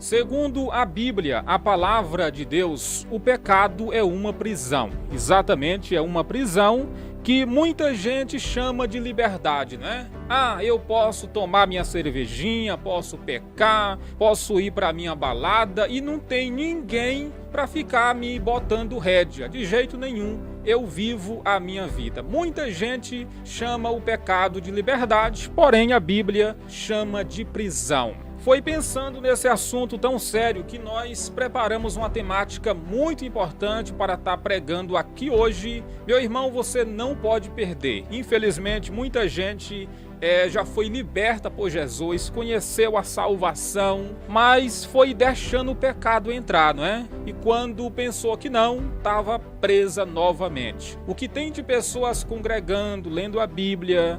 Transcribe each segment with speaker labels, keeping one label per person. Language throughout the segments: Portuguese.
Speaker 1: Segundo a Bíblia, a palavra de Deus, o pecado é uma prisão. Exatamente, é uma prisão que muita gente chama de liberdade, né? Eu posso tomar minha cervejinha, posso pecar, posso ir para minha balada e não tem ninguém para ficar me botando rédea, de jeito nenhum. Eu vivo a minha vida. Muita gente chama o pecado de liberdade, porém a Bíblia chama de prisão. Foi pensando nesse assunto tão sério que nós preparamos uma temática muito importante para estar pregando aqui hoje. Meu irmão, você não pode perder. Infelizmente, muita gente já foi liberta por Jesus, conheceu a salvação, mas foi deixando o pecado entrar, não é? E quando pensou que não, estava presa novamente. O que tem de pessoas congregando, lendo a Bíblia,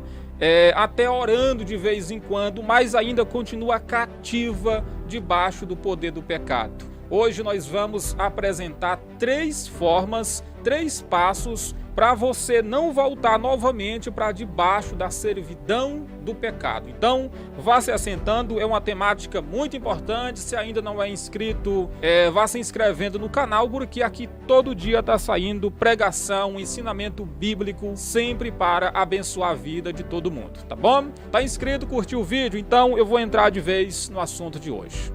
Speaker 1: até orando de vez em quando, mas ainda continua cativa debaixo do poder do pecado. Hoje nós vamos apresentar 3 formas, 3 passos para você não voltar novamente para debaixo da servidão do pecado. Então, vá se assentando, é uma temática muito importante. Se ainda não é inscrito, vá se inscrevendo no canal, porque aqui todo dia está saindo pregação, ensinamento bíblico, sempre para abençoar a vida de todo mundo, tá bom? Tá inscrito, curtiu o vídeo? Então eu vou entrar de vez no assunto de hoje.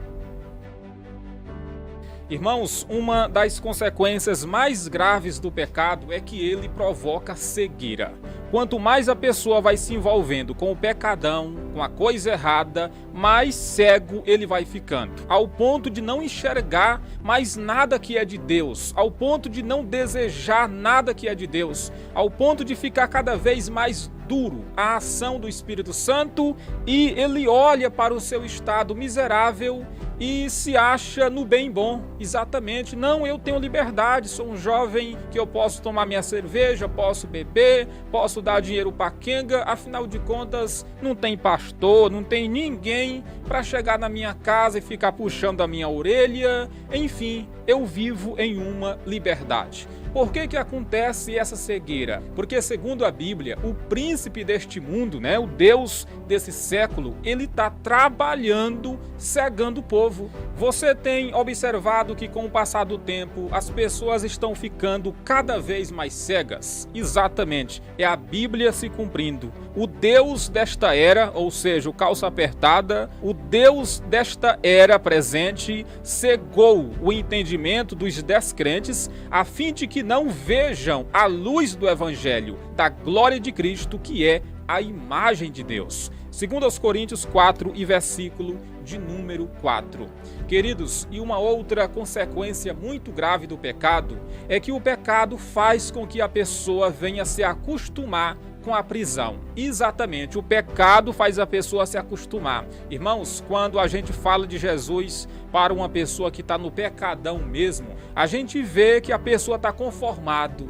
Speaker 1: Irmãos, uma das consequências mais graves do pecado é que ele provoca cegueira. Quanto mais a pessoa vai se envolvendo com o pecadão, com a coisa errada, mais cego ele vai ficando, ao ponto de não enxergar mais nada que é de Deus, ao ponto de não desejar nada que é de Deus, ao ponto de ficar cada vez mais duro a ação do Espírito Santo, e ele olha para o seu estado miserável e se acha no bem bom. Exatamente, não, eu tenho liberdade, sou um jovem que eu posso tomar minha cerveja, posso beber, posso dar dinheiro para quenga, afinal de contas não tem pastor, não tem ninguém para chegar na minha casa e ficar puxando a minha orelha, enfim, eu vivo em uma liberdade. Por que acontece essa cegueira? Porque, segundo a Bíblia, o príncipe deste mundo, né, o Deus desse século, ele está trabalhando, cegando o povo. Você tem observado que, com o passar do tempo, as pessoas estão ficando cada vez mais cegas? Exatamente, é a Bíblia se cumprindo. O Deus desta era, ou seja, o calça apertada, o Deus desta era presente, cegou o entendimento dos descrentes, a fim de que não vejam a luz do Evangelho, da glória de Cristo, que é a imagem de Deus. Segundo aos Coríntios 4 e versículo de número 4. Queridos, e uma outra consequência muito grave do pecado é que o pecado faz com que a pessoa venha se acostumar com a prisão. Exatamente, o pecado faz a pessoa se acostumar. Irmãos, quando a gente fala de Jesus para uma pessoa que está no pecadão mesmo, a gente vê que a pessoa está conformado.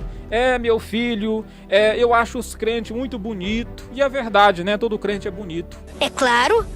Speaker 1: Meu filho, eu acho os crentes muito bonitos. E é verdade, né? Todo crente é bonito.
Speaker 2: É claro.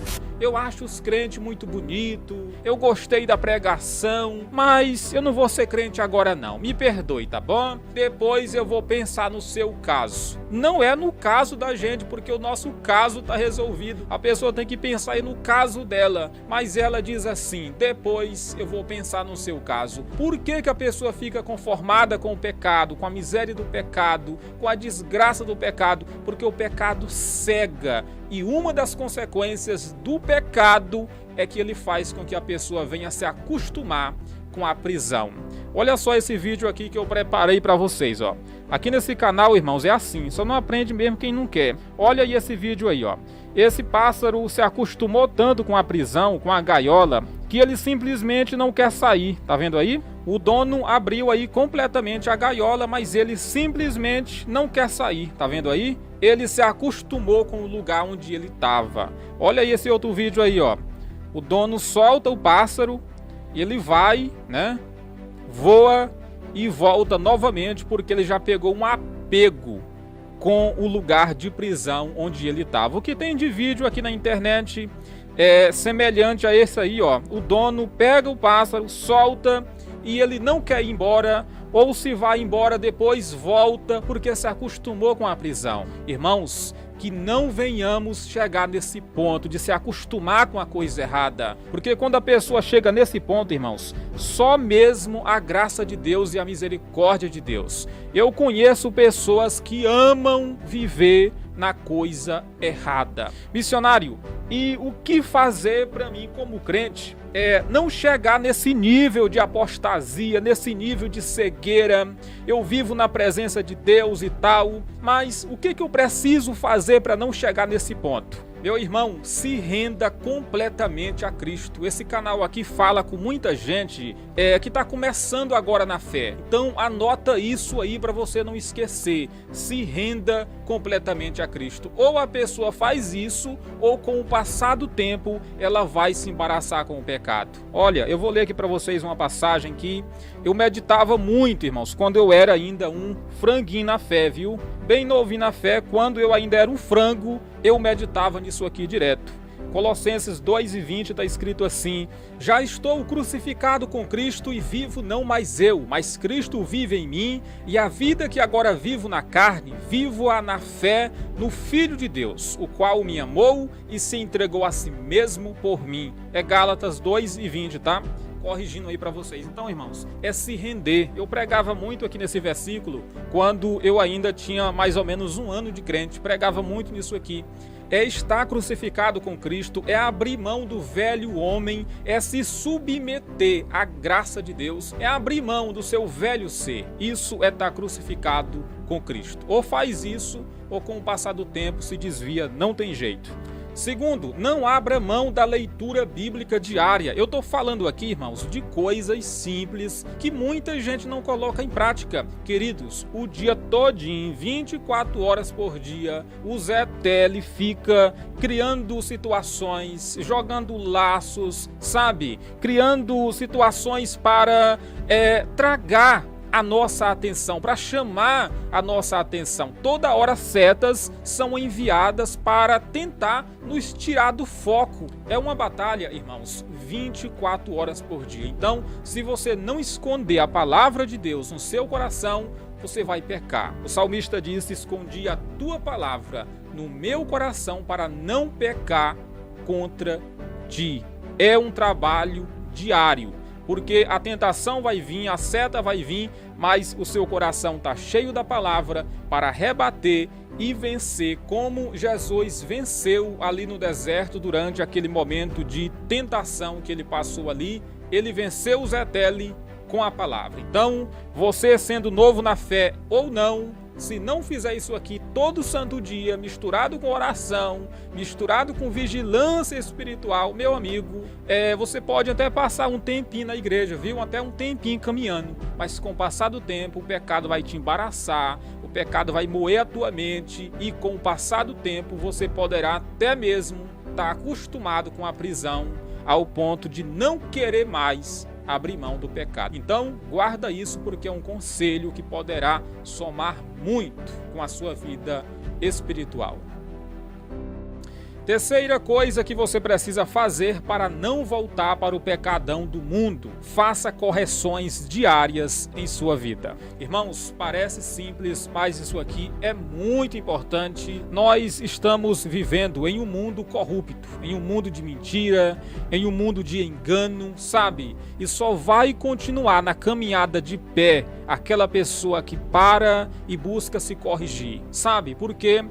Speaker 1: Eu acho os crentes muito bonitos, eu gostei da pregação, mas eu não vou ser crente agora não, me perdoe, tá bom? Depois eu vou pensar no seu caso. Não é no caso da gente, porque o nosso caso tá resolvido. A pessoa tem que pensar aí no caso dela, mas ela diz assim: depois eu vou pensar no seu caso. Por que a pessoa fica conformada com o pecado, com a miséria do pecado, com a desgraça do pecado? Porque o pecado cega. E uma das consequências do pecado é que ele faz com que a pessoa venha se acostumar com a prisão. Olha só esse vídeo aqui que eu preparei para vocês, ó. Aqui nesse canal, irmãos, é assim, só não aprende mesmo quem não quer. Olha aí esse vídeo aí, ó. Esse pássaro se acostumou tanto com a prisão, com a gaiola, que ele simplesmente não quer sair, tá vendo aí? O dono abriu aí completamente a gaiola, mas ele simplesmente não quer sair, tá vendo aí? Ele se acostumou com o lugar onde ele estava. Olha aí esse outro vídeo aí, ó. O dono solta o pássaro e ele vai, né? Voa e volta novamente porque ele já pegou um apego com o lugar de prisão onde ele estava. O que tem de vídeo aqui na internet é semelhante a esse aí, ó. O dono pega o pássaro, solta e ele não quer ir embora, ou se vai embora depois volta porque se acostumou com a prisão. Irmãos, que não venhamos chegar nesse ponto de se acostumar com a coisa errada. Porque quando a pessoa chega nesse ponto, irmãos, só mesmo a graça de Deus e a misericórdia de Deus. Eu conheço pessoas que amam viver na coisa errada. Missionário, e o que fazer para mim como crente? Não chegar nesse nível de apostasia, nesse nível de cegueira. Eu vivo na presença de Deus e tal, mas o que eu preciso fazer para não chegar nesse ponto? Meu irmão, se renda completamente a Cristo. Esse canal aqui fala com muita gente que está começando agora na fé. Então anota isso aí para você não esquecer. Se renda completamente a Cristo. Ou a pessoa faz isso, ou com o passar do tempo ela vai se embaraçar com o pecado. Olha, eu vou ler aqui para vocês uma passagem que eu meditava muito, irmãos, quando eu era ainda um franguinho na fé, viu? Bem novinho na fé, quando eu ainda era um frango, eu meditava nisso aqui direto. Colossenses 2:20 está escrito assim: já estou crucificado com Cristo e vivo não mais eu, mas Cristo vive em mim, e a vida que agora vivo na carne, vivo-a na fé no Filho de Deus, o qual me amou e se entregou a si mesmo por mim. É Gálatas 2:20, tá? Corrigindo aí para vocês. Então, irmãos, é se render. Eu pregava muito aqui nesse versículo quando eu ainda tinha mais ou menos um ano de crente. Pregava muito nisso aqui. É estar crucificado com Cristo, é abrir mão do velho homem, é se submeter à graça de Deus, é abrir mão do seu velho ser. Isso é estar crucificado com Cristo. Ou faz isso, ou com o passar do tempo se desvia, não tem jeito. Segundo, não abra mão da leitura bíblica diária. Eu estou falando aqui, irmãos, de coisas simples que muita gente não coloca em prática. Queridos, o dia todinho, 24 horas por dia, o Zé Tele fica criando situações, jogando laços, sabe? Criando situações para tragar a nossa atenção, para chamar a nossa atenção. Toda hora setas são enviadas para tentar nos tirar do foco. É uma batalha, irmãos, 24 horas por dia. Então, se você não esconder a palavra de Deus no seu coração, você vai pecar. O salmista disse: escondi a tua palavra no meu coração para não pecar contra ti. É um trabalho diário. Porque a tentação vai vir, a seta vai vir, mas o seu coração está cheio da palavra para rebater e vencer, como Jesus venceu ali no deserto durante aquele momento de tentação que ele passou ali. Ele venceu o Zé Tele com a palavra. Então, você sendo novo na fé ou não, se não fizer isso aqui todo santo dia, misturado com oração, misturado com vigilância espiritual, meu amigo, você pode até passar um tempinho na igreja, viu? Até um tempinho caminhando, mas com o passar do tempo, o pecado vai te embaraçar, o pecado vai moer a tua mente, e com o passar do tempo, você poderá até mesmo estar acostumado com a prisão, ao ponto de não querer mais abrir mão do pecado. Então, guarda isso, porque é um conselho que poderá somar muito com a sua vida espiritual. Terceira coisa que você precisa fazer para não voltar para o pecadão do mundo: faça correções diárias em sua vida. Irmãos, parece simples, mas isso aqui é muito importante. Nós estamos vivendo em um mundo corrupto, em um mundo de mentira, em um mundo de engano, sabe? E só vai continuar na caminhada de pé aquela pessoa que para e busca se corrigir, sabe? Porque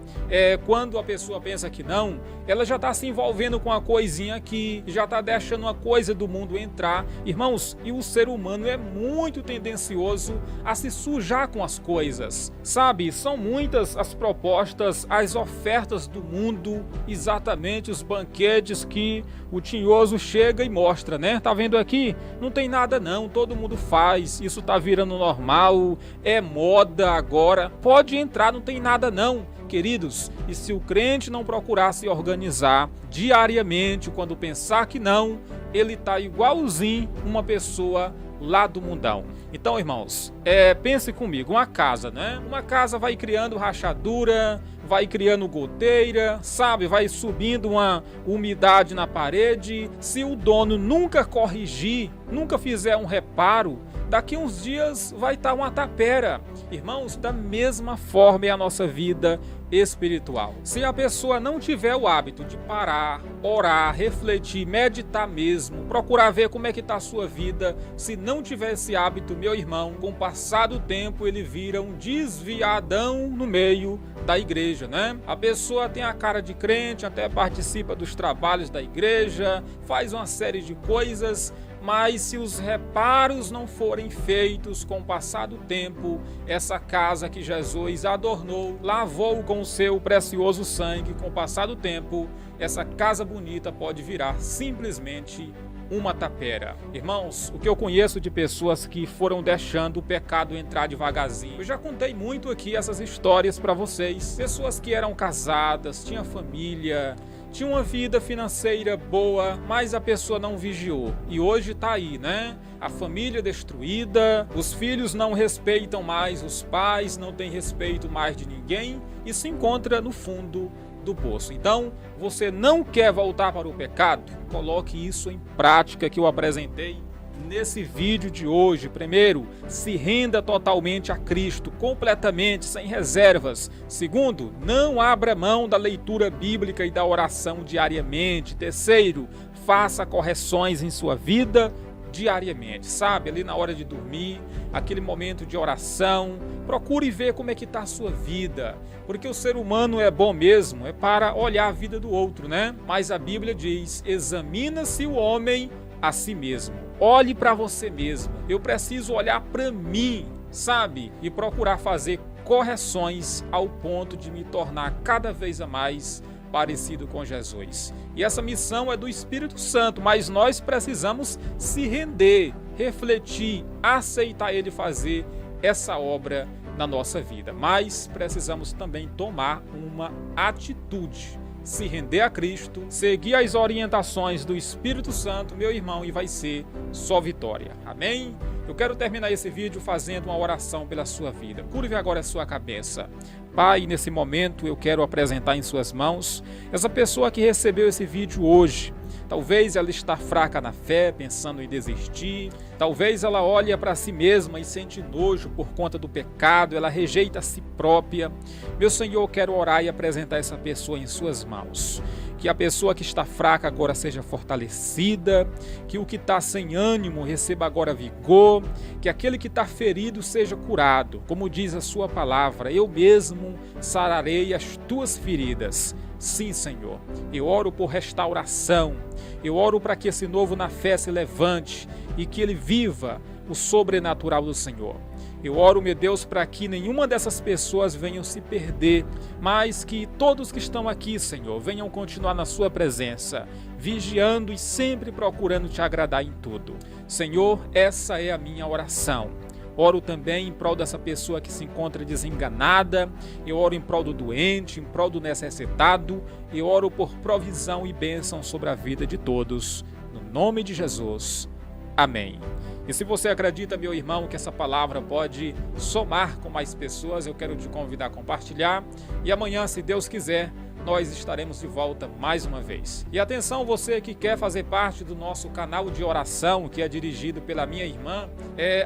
Speaker 1: quando a pessoa pensa que não, ela já está se envolvendo com uma coisinha que já está deixando uma coisa do mundo entrar. Irmãos, e o ser humano é muito tendencioso a se sujar com as coisas, sabe? São muitas as propostas, as ofertas do mundo, exatamente os banquetes que o tinhoso chega e mostra, né? Tá vendo aqui? Não tem nada não, todo mundo faz, isso tá virando normal, é moda agora, pode entrar, não tem nada não. Queridos, e se o crente não procurar se organizar diariamente, quando pensar que não, ele tá igualzinho uma pessoa lá do mundão. Então, irmãos, pense comigo, uma casa, né? Uma casa vai criando rachadura, vai criando goteira, sabe? Vai subindo uma umidade na parede. Se o dono nunca corrigir, nunca fizer um reparo, daqui uns dias vai estar uma tapera. Irmãos, da mesma forma é a nossa vida espiritual. Se a pessoa não tiver o hábito de parar, orar, refletir, meditar mesmo, procurar ver como é que está a sua vida, se não tiver esse hábito, meu irmão, com o passar do tempo ele vira um desviadão no meio da igreja, né? A pessoa tem a cara de crente, até participa dos trabalhos da igreja, faz uma série de coisas, mas se os reparos não forem feitos com o passar do tempo, essa casa que Jesus adornou, lavou com o seu precioso sangue, com o passar do tempo, essa casa bonita pode virar simplesmente uma tapera. Irmãos, o que eu conheço de pessoas que foram deixando o pecado entrar devagarzinho. Eu já contei muito aqui essas histórias para vocês. Pessoas que eram casadas, tinham família, tinha uma vida financeira boa, mas a pessoa não vigiou. E hoje tá aí, né? A família destruída, os filhos não respeitam mais os pais, não tem respeito mais de ninguém e se encontra no fundo do poço. Então, você não quer voltar para o pecado? Coloque isso em prática que eu apresentei nesse vídeo de hoje. Primeiro, se renda totalmente a Cristo, completamente, sem reservas. Segundo, não abra mão da leitura bíblica e da oração diariamente. Terceiro, faça correções em sua vida diariamente, sabe? Ali na hora de dormir, aquele momento de oração, procure ver como é que está a sua vida, porque o ser humano é bom mesmo, é para olhar a vida do outro, né? Mas a Bíblia diz, examina-se o homem a si mesmo. Olhe para você mesmo. Eu preciso olhar para mim, sabe? E procurar fazer correções ao ponto de me tornar cada vez a mais parecido com Jesus. E essa missão é do Espírito Santo, mas nós precisamos se render, refletir, aceitar Ele fazer essa obra na nossa vida. Mas precisamos também tomar uma atitude. Se render a Cristo, seguir as orientações do Espírito Santo, meu irmão, e vai ser só vitória. Amém? Eu quero terminar esse vídeo fazendo uma oração pela sua vida. Curve agora a sua cabeça. Pai, nesse momento eu quero apresentar em suas mãos essa pessoa que recebeu esse vídeo hoje. Talvez ela está fraca na fé, pensando em desistir. Talvez ela olha para si mesma e sente nojo por conta do pecado. Ela rejeita a si própria. Meu Senhor, eu quero orar e apresentar essa pessoa em suas mãos. Que a pessoa que está fraca agora seja fortalecida, que o que está sem ânimo receba agora vigor, que aquele que está ferido seja curado. Como diz a sua palavra, eu mesmo sararei as tuas feridas. Sim, Senhor, eu oro por restauração, eu oro para que esse novo na fé se levante e que ele viva o sobrenatural do Senhor. Eu oro, meu Deus, para que nenhuma dessas pessoas venham se perder, mas que todos que estão aqui, Senhor, venham continuar na sua presença, vigiando e sempre procurando te agradar em tudo. Senhor, essa é a minha oração. Oro também em prol dessa pessoa que se encontra desenganada, eu oro em prol do doente, em prol do necessitado, eu oro por provisão e bênção sobre a vida de todos, no nome de Jesus. Amém. E se você acredita, meu irmão, que essa palavra pode somar com mais pessoas, eu quero te convidar a compartilhar. E amanhã, se Deus quiser, nós estaremos de volta mais uma vez. E atenção, você que quer fazer parte do nosso canal de oração, que é dirigido pela minha irmã,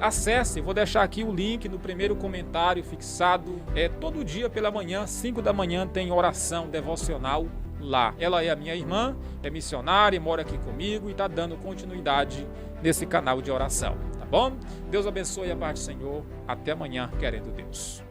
Speaker 1: acesse, vou deixar aqui o link no primeiro comentário fixado. Todo dia pela manhã, 5 da manhã, tem oração devocional lá. Ela é a minha irmã, é missionária, mora aqui comigo e está dando continuidade nesse canal de oração, tá bom? Deus abençoe a paz do Senhor. Até amanhã, querendo Deus.